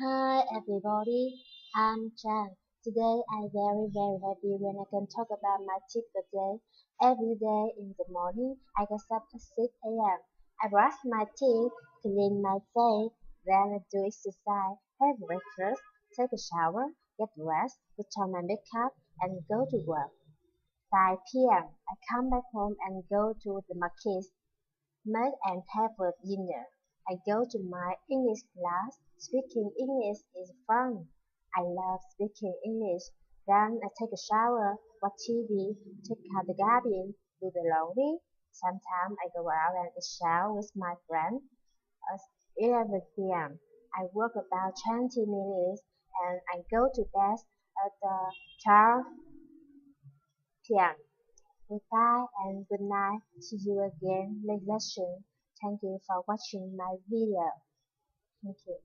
Hi everybody, I'm Chan. Today I'm very happy when I can talk about my typical day. Every day in the morning I get up at 6 a.m. I brush my teeth, clean my face, then I do exercise, have breakfast, take a shower, get dressed, put on my makeup and go to work. 5 p.m. I come back home and go to the market, make and have a dinner. I go to my English class. Speaking English is fun. I love speaking English. Then I take a shower, watch TV, take out the garden, do the laundry. Sometimes I go out and eat out with my friend. At 11 p.m. I work about 20 minutes and I go to bed at 12 p.m. Goodbye and good night. See you again next lesson. Thank you for watching my video. Thank you.